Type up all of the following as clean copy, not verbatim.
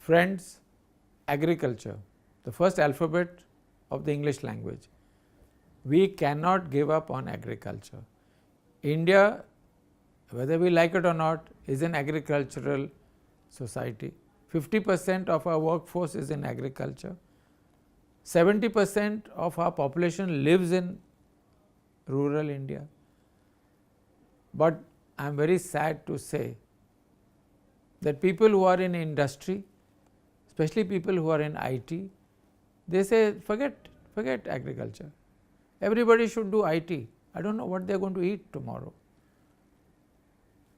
Friends, agriculture, the first alphabet of the English language. We cannot give up on agriculture. India, whether we like it or not, is an agricultural society. 50% of our workforce is in agriculture. 70% of our population lives in rural India. But I am very sad to say that people who are in industry, especially people who are in IT, they say forget agriculture. Everybody should do IT. I don't know what they are going to eat tomorrow.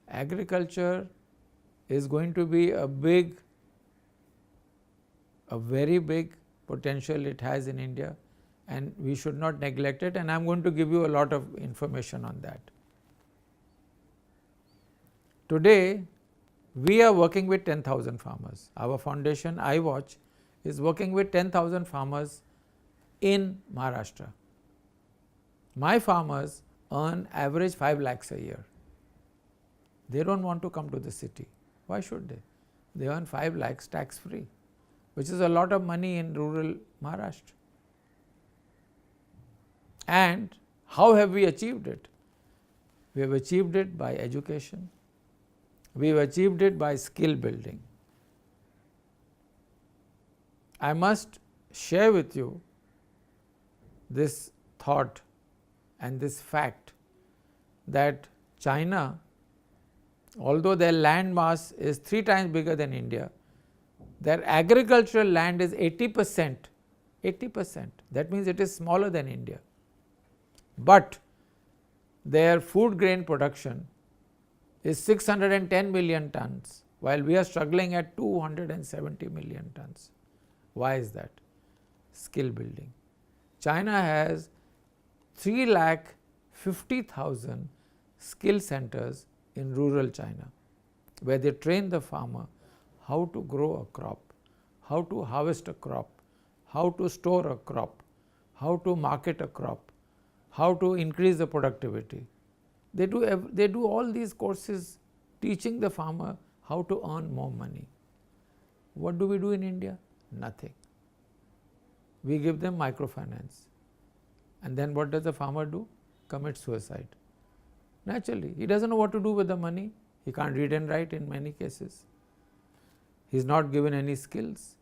Agriculture is going to be a very big potential it has in India, and we should not neglect it, and I am going to give you a lot of information on that. Today, we are working with 10,000 farmers. Our foundation iWatch is working with 10,000 farmers in Maharashtra. My farmers earn average 5 lakhs a year. They don't want to come to the city. Why should they? They earn 5 lakhs tax free, which is a lot of money in rural Maharashtra. And how have we achieved it? We have achieved it by education. We have achieved it by skill building. I must share with you this thought and this fact that China, although their land mass is 3 times bigger than India, their agricultural land is 80%. That means it is smaller than India. But their food grain production is 610 million tons, while we are struggling at 270 million tons. Why is that? Skill building. China has 3,50,000 skill centers in rural China, where they train the farmer how to grow a crop, how to harvest a crop, how to store a crop, how to market a crop, how to increase the productivity. They do all these courses teaching the farmer how to earn more money. What do we do in India? Nothing. We give them microfinance. And then what does the farmer do? Commit suicide. Naturally, he doesn't know what to do with the money. He can't read and write in many cases. He is not given any skills.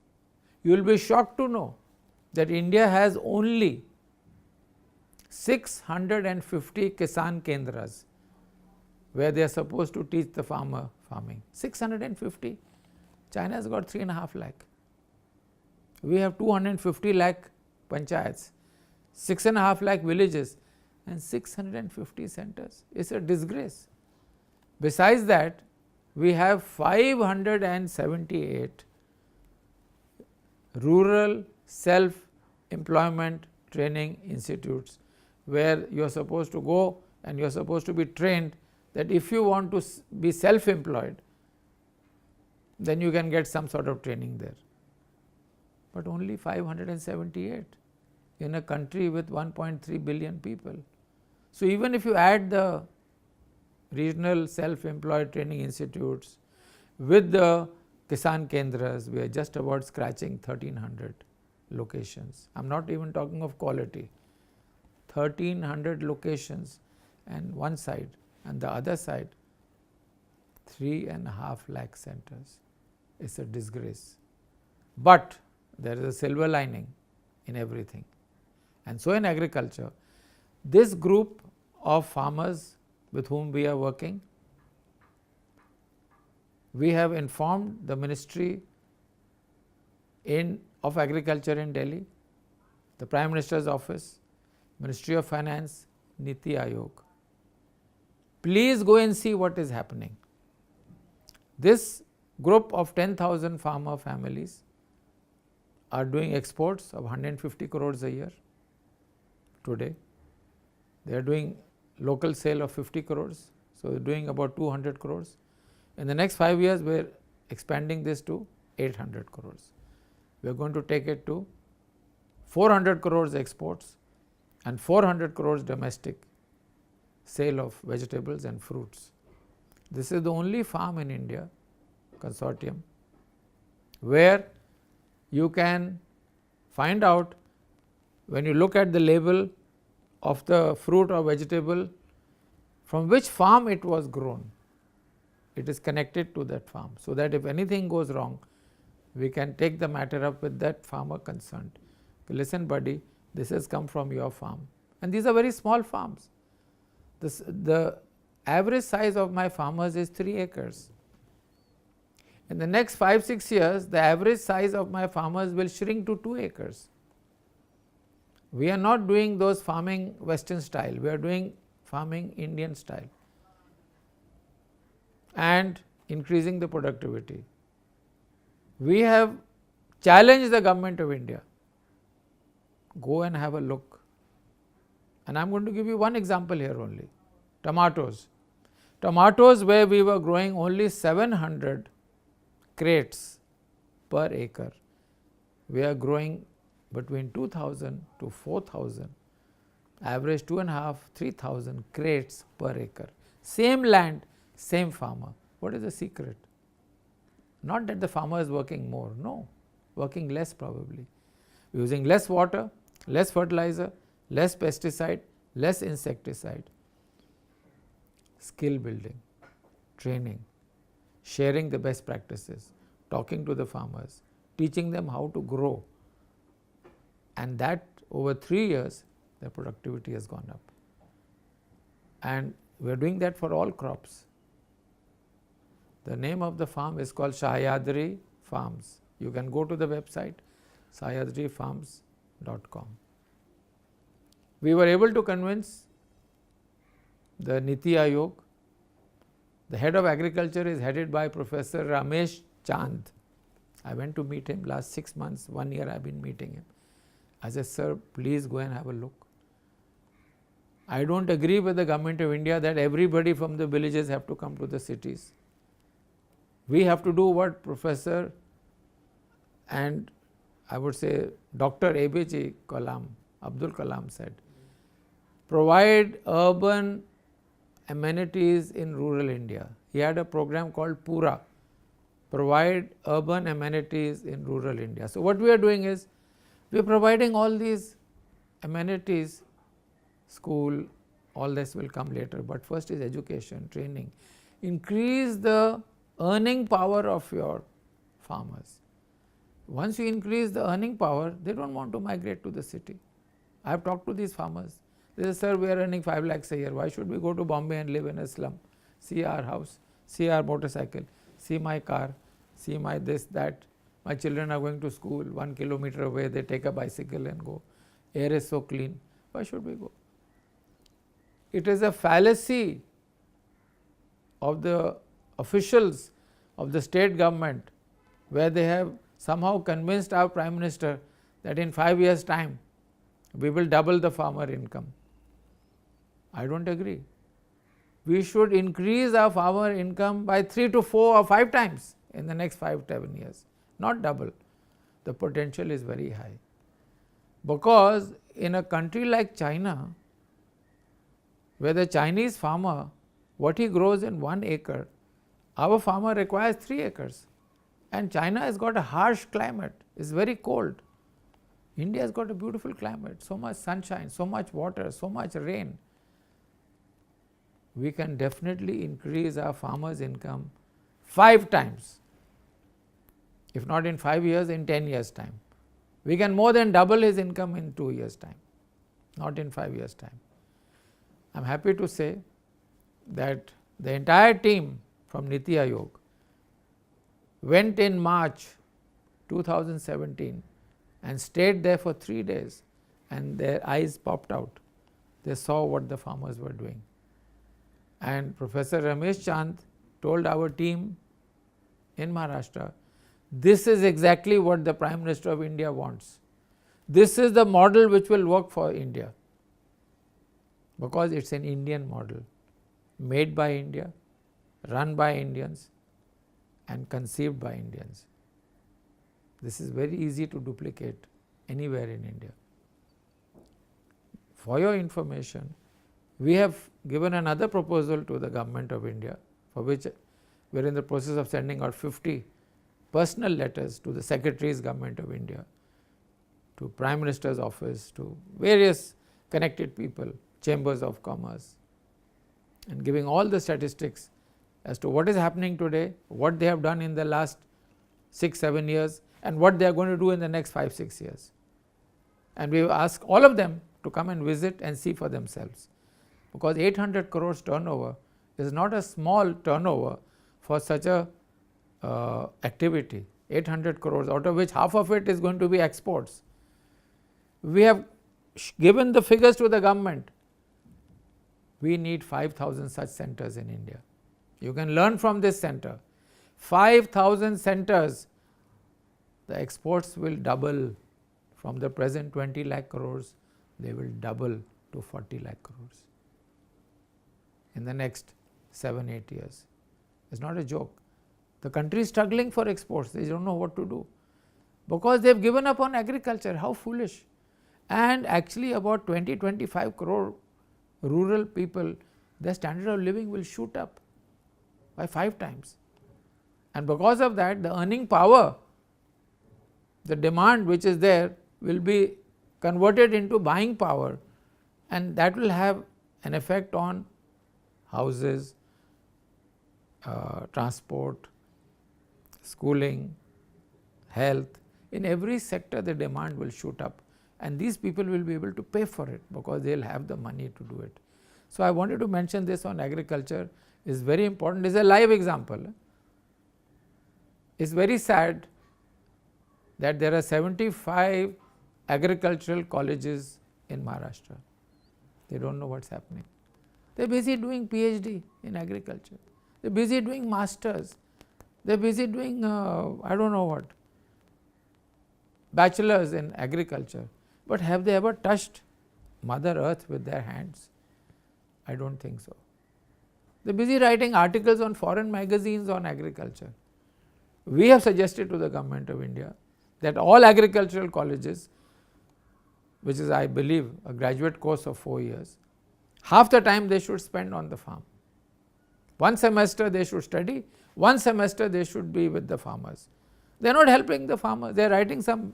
You will be shocked to know that India has only 650 Kisan Kendras where they are supposed to teach the farmer farming. 650. China has got 3.5 lakh. We have 250 lakh panchayats, 6.5 lakh villages and 650 centers. It is a disgrace. Besides that, we have 578 rural self-employment training institutes where you are supposed to go and you are supposed to be trained that if you want to be self-employed, then you can get some sort of training there. But only 578 in a country with 1.3 billion people. So, even if you add the regional self-employed training institutes with the Kisan Kendras, we are just about scratching 1300 locations. I am not even talking of quality. 1300 locations and one side, and the other side 3.5 lakh centers. It is a disgrace. But there is a silver lining in everything. And so in agriculture, this group of farmers with whom we are working, we have informed the Ministry of Agriculture in Delhi, the Prime Minister's office, Ministry of Finance, Niti Aayog. Please go and see what is happening. This group of 10,000 farmer families are doing exports of 150 crores a year today. They are doing local sale of 50 crores. So, they are doing about 200 crores. In the next 5 years, we are expanding this to 800 crores. We are going to take it to 400 crores exports and 400 crores domestic sale of vegetables and fruits. This is the only farm in India consortium where you can find out, when you look at the label of the fruit or vegetable, from which farm it was grown. It is connected to that farm, so that if anything goes wrong, we can take the matter up with that farmer concerned. Listen buddy, this has come from your farm, and these are very small farms. The average size of my farmers is 3 acres. In the next 5-6 years, the average size of my farmers will shrink to 2 acres. We are not doing those farming Western style, we are doing farming Indian style and increasing the productivity. We have challenged the government of India. Go and have a look. And I am going to give you one example here only. Tomatoes. Tomatoes, where we were growing only 700 crates per acre, we are growing between 2000 to 4000, average 2,500-3,000 crates per acre. Same land, same farmer. What is the secret? Not that the farmer is working more, no, working less probably, using less water, less fertilizer, less pesticide, less insecticide. Skill building, training, sharing the best practices, talking to the farmers, teaching them how to grow, and that over 3 years the productivity has gone up. And we are doing that for all crops. The name of the farm is called Sahyadri Farms. You can go to the website sahyadrifarms.com. We were able to convince the Niti Aayog. The head of agriculture is headed by Professor Ramesh Chand. I went to meet him last 6 months, 1 year I have been meeting him. I said, sir, please go and have a look. I do not agree with the government of India that everybody from the villages have to come to the cities. We have to do what Professor and I would say Dr. APJ Kalam, Abdul Kalam said, provide urban amenities in rural India. He had a program called Pura, provide urban amenities in rural India. So, what we are doing is, we are providing all these amenities, school, all this will come later, but first is education, training. Increase the earning power of your farmers. Once you increase the earning power, they do not want to migrate to the city. I have talked to these farmers. They say, sir, we are earning 5 lakhs a year. Why should we go to Bombay and live in a slum? See our house, see our motorcycle, see my car, see my this, that. My children are going to school 1 kilometer away, they take a bicycle and go. Air is so clean. Why should we go? It is a fallacy of the officials of the state government, where they have somehow convinced our Prime Minister that in 5 years' time we will double the farmer income. I do not agree. We should increase our farmer income by 3 to 4 or 5 times in the next 5-7 years, not double. The potential is very high, because in a country like China, where the Chinese farmer, what he grows in 1 acre, our farmer requires 3 acres, and China has got a harsh climate, it is very cold. India has got a beautiful climate, so much sunshine, so much water, so much rain. We can definitely increase our farmer's income 5 times, if not in 5 years, in 10 years' time. We can more than double his income in 2 years' time, not in 5 years' time. I am happy to say that the entire team from Niti Aayog went in March 2017 and stayed there for 3 days, and their eyes popped out. They saw what the farmers were doing. And Professor Ramesh Chand told our team in Maharashtra, this is exactly what the Prime Minister of India wants. This is the model which will work for India, because it is an Indian model, made by India, run by Indians and conceived by Indians. This is very easy to duplicate anywhere in India. For your information, we have given another proposal to the government of India, for which we are in the process of sending out 50 personal letters to the Secretary's Government of India, to Prime Minister's office, to various connected people, chambers of commerce, and giving all the statistics as to what is happening today, what they have done in the last 6-7 years, and what they are going to do in the next 5-6 years. And we ask all of them to come and visit and see for themselves, because 800 crores turnover is not a small turnover for such a activity. 800 crores, out of which half of it is going to be exports. We have given the figures to the government. We need 5,000 such centers in India. You can learn from this center. 5,000 centers, the exports will double from the present 20 lakh crores, they will double to 40 lakh crores in the next 7-8 years. It's not a joke. The country is struggling for exports, they don't know what to do because they have given up on agriculture. How foolish. And actually about 20-25 crore rural people, their standard of living will shoot up by 5 times. And because of that, the earning power, the demand which is there will be converted into buying power, and that will have an effect on houses, transport, schooling, health. In every sector the demand will shoot up, and these people will be able to pay for it because they will have the money to do it. So, I wanted to mention this on agriculture, is very important, it is a live example. It is very sad that there are 75 agricultural colleges in Maharashtra. They do not know what is happening. They are busy doing PhD in agriculture, they are busy doing masters, they are busy doing I do not know what, bachelors in agriculture, but have they ever touched Mother Earth with their hands? I do not think so. They are busy writing articles on foreign magazines on agriculture. We have suggested to the Government of India that all agricultural colleges, which is I believe a graduate course of 4 years, half the time they should spend on the farm. 1 semester they should study, 1 semester they should be with the farmers. They are not helping the farmers, they are writing some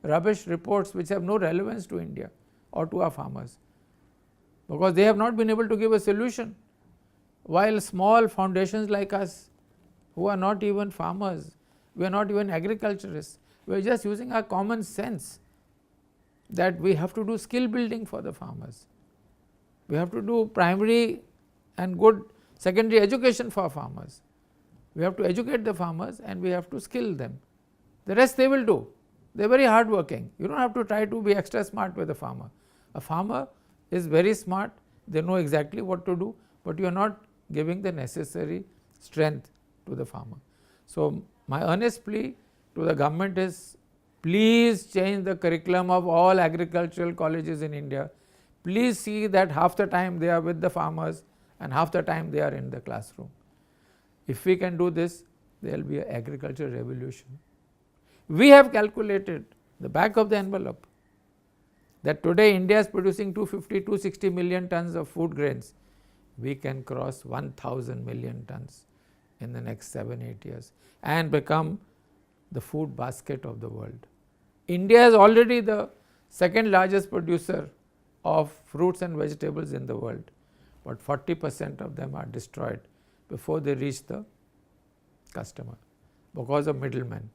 rubbish reports which have no relevance to India or to our farmers, because they have not been able to give a solution, while small foundations like us, who are not even farmers, we are not even agriculturists, we are just using our common sense that we have to do skill building for the farmers. We have to do primary and good secondary education for farmers. We have to educate the farmers and we have to skill them. The rest they will do. They are very hard working. You do not have to try to be extra smart with a farmer. A farmer is very smart, they know exactly what to do, but you are not giving the necessary strength to the farmer. So, my earnest plea to the government is, please change the curriculum of all agricultural colleges in India. Please see that half the time they are with the farmers and half the time they are in the classroom. If we can do this, there will be an agricultural revolution. We have calculated the back of the envelope that today India is producing 250-260 million tons of food grains. We can cross 1000 million tons in the next 7-8 years and become the food basket of the world. India is already the second largest producer of fruits and vegetables in the world, but 40% of them are destroyed before they reach the customer because of middlemen.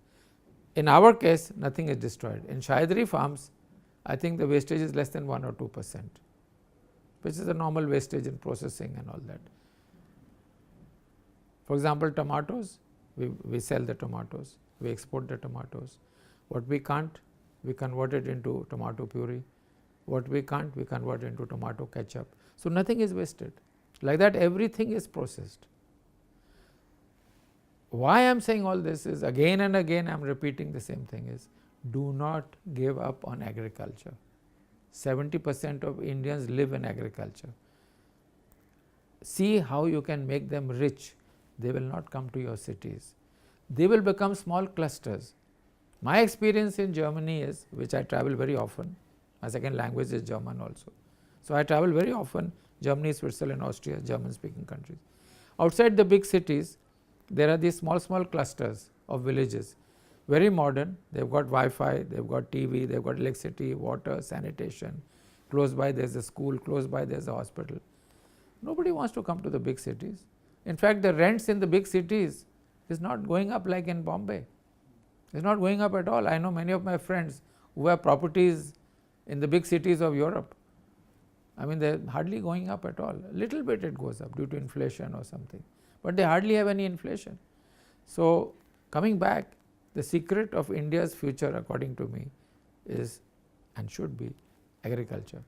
In our case, nothing is destroyed. In Shahidri farms, I think the wastage is less than 1 or 2%, which is the normal wastage in processing and all that. For example, tomatoes, we sell the tomatoes, we export the tomatoes. What we can't, we convert it into tomato puree. What we can't, we convert into tomato ketchup. So, nothing is wasted. Like that, everything is processed. Why I am saying all this is, again and again I am repeating the same thing, is do not give up on agriculture. 70% of Indians live in agriculture. See how you can make them rich. They will not come to your cities. They will become small clusters. My experience in Germany is, which I travel very often, my second language is German also. So, I travel very often, Germany, Switzerland, Austria, German speaking countries. Outside the big cities, there are these small clusters of villages. Very modern, they've got Wi-Fi, they've got TV, they've got electricity, water, sanitation. Close by there's a school, close by there's a hospital. Nobody wants to come to the big cities. In fact, the rents in the big cities is not going up like in Bombay. It's not going up at all. I know many of my friends who have properties in the big cities of Europe. I mean, they're hardly going up at all. A little bit it goes up due to inflation or something, but they hardly have any inflation. So, coming back, the secret of India's future, according to me, is and should be agriculture.